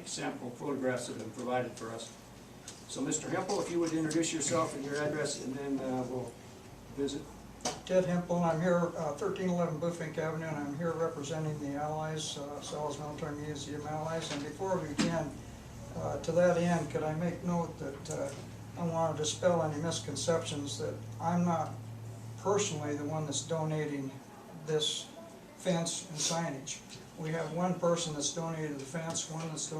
sample photographs that have been provided for us. So Mr. Hempel, if you would introduce yourself and your address, and then we'll visit. Ted Hempel, and I'm here, 1311 Buffink Avenue, and I'm here representing the Allies, Sal's Military Museum Allies. And before we begin, to that end, could I make note that I want to dispel any misconceptions that I'm not personally the one that's donating this fence and signage. We have one person that's donated the fence, one that's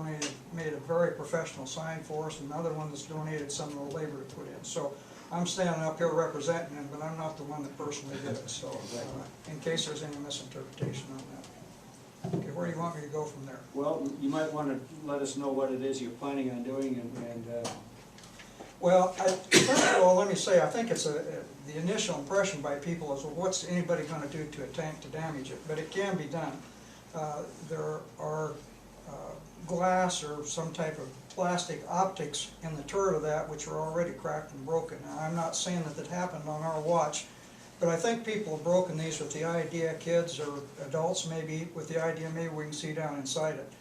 made a very professional sign for us, and another one that's donated some of the labor to put in. So I'm standing up here representing him, but I'm not the one that personally did it. So in case there's any misinterpretation on that. Okay, where do you want me to go from there? Well, you might want to let us know what it is you're planning on doing, and Well, first of all, let me say, I think it's the initial impression by people is, well, what's anybody going to do to a tank to damage it? But it can be done. There are glass or some type of plastic optics in the turret of that which are already cracked and broken. Now, I'm not saying that happened on our watch, but I think people have broken these with the idea, kids or adults maybe, with the idea maybe we can see down inside it.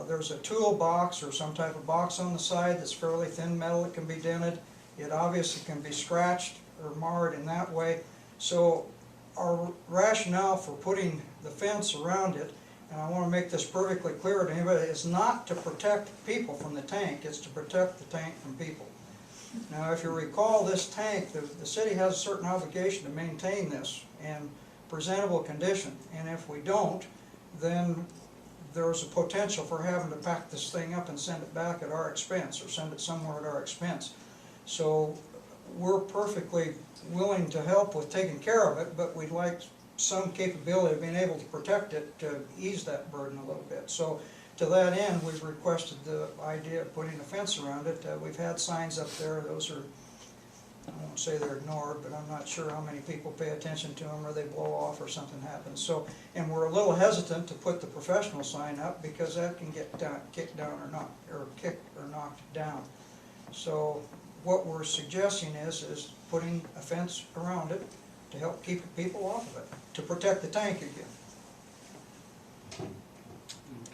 There's a toolbox or some type of box on the side that's fairly thin metal that can be dented. It obviously can be scratched or marred in that way. So our rationale for putting the fence around it, and I want to make this perfectly clear to anybody, is not to protect people from the tank, it's to protect the tank from people. Now if you recall, this tank, the city has a certain obligation to maintain this in presentable condition, and if we don't, then there's a potential for having to pack this thing up and send it back at our expense, or send it somewhere at our expense. So we're perfectly willing to help with taking care of it, but we'd like some capability of being able to protect it to ease that burden a little bit. So to that end, we've requested the idea of putting a fence around it. We've had signs up there. Those are, I won't say they're ignored, but I'm not sure how many people pay attention to them, or they blow off or something happens. So, and we're a little hesitant to put the professional sign up because that can get kicked down or kicked or knocked down. So what we're suggesting is putting a fence around it to help keep people off of it, to protect the tank again.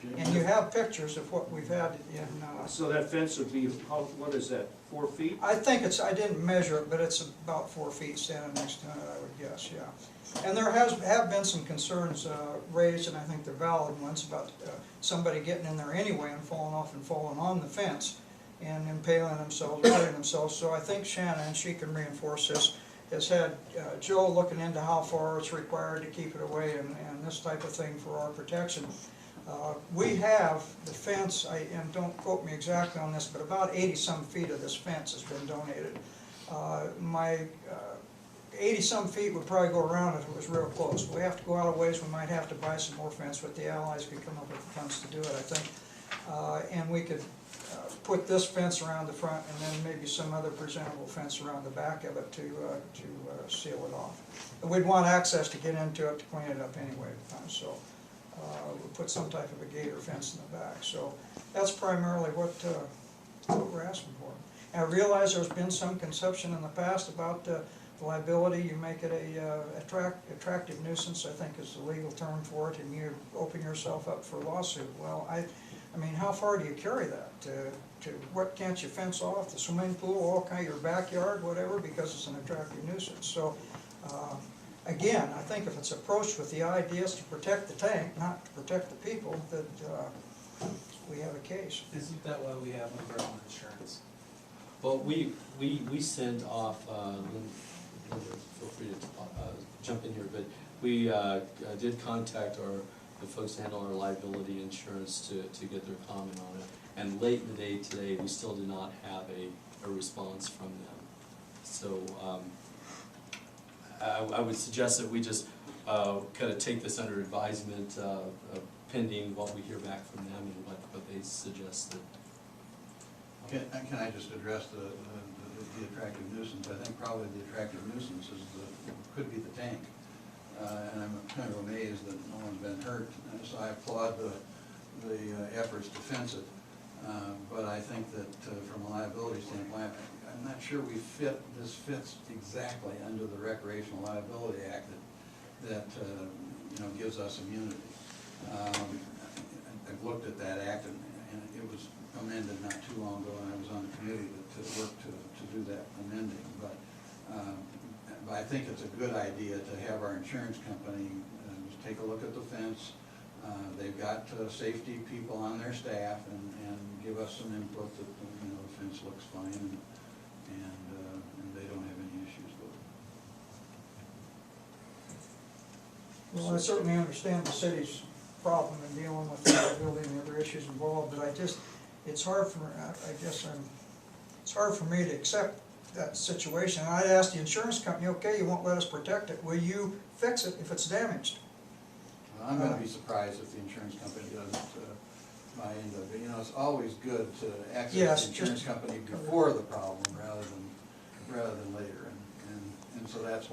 okay. And you have pictures of what we've had in. So that fence would be, what is that, 4 feet? I think it's, I didn't measure it, but it's about 4 feet standing next to it, I would guess, yeah. And there have been some concerns raised, and I think they're valid ones, about somebody getting in there anyway and falling off and falling on the fence and impaling themselves, hurting themselves. So I think Shannon, she can reinforce this, has had Joe looking into how far it's required to keep it away and this type of thing for our protection. We have the fence, and don't quote me exactly on this, but about 80-some feet of this fence has been donated. My 80-some feet would probably go around if it was real close. We have to go out of ways, we might have to buy some more fence, but the Allies could come up with the funds to do it, I think. And we could put this fence around the front and then maybe some other presentable fence around the back of it to seal it off. And we'd want access to get into it to clean it up anyway, so we'll put some type of a gate or fence in the back. So that's primarily what we're asking for. And I realize there's been some conception in the past about the liability. You make it a attractive nuisance, I think is the legal term for it, and you open yourself up for a lawsuit. Well, I mean, how far do you carry that? What can't you fence off? The swimming pool, all kind, your backyard, whatever, because it's an attractive nuisance. So again, I think if it's approached with the ideas to protect the tank, not to protect the people, that we have a case. Isn't that why we have umbrella insurance? Well, we send off, Linda, feel free to jump in here, but we did contact the folks that handle our liability insurance to get their comment on it. And late in the day today, we still did not have a response from them. So I would suggest that we just kind of take this under advisement pending what we hear back from them and what they suggest. Can I just address the attractive nuisance? I think probably the attractive nuisance could be the tank. And I'm kind of amazed that no one's been hurt, so I applaud the efforts to fence it. But I think that from a liability standpoint, I'm not sure this fits exactly under the Recreational Liability Act that gives us immunity. I've looked at that act, and it was amended not too long ago, and I was on the committee to work to do that amending, but I think it's a good idea to have our insurance company just take a look at the fence. They've got safety people on their staff and give us some input that, you know, the fence looks fine and they don't have any issues with it. Well, I certainly understand the city's problem in dealing with the building and other issues involved, but it's hard for, it's hard for me to accept that situation. I'd ask the insurance company, okay, you won't let us protect it, will you fix it if it's damaged? Well, I'm gonna be surprised if the insurance company doesn't buy into it, but, you know, it's always good to access Yes, the insurance just- company before the problem rather than later, and so that's why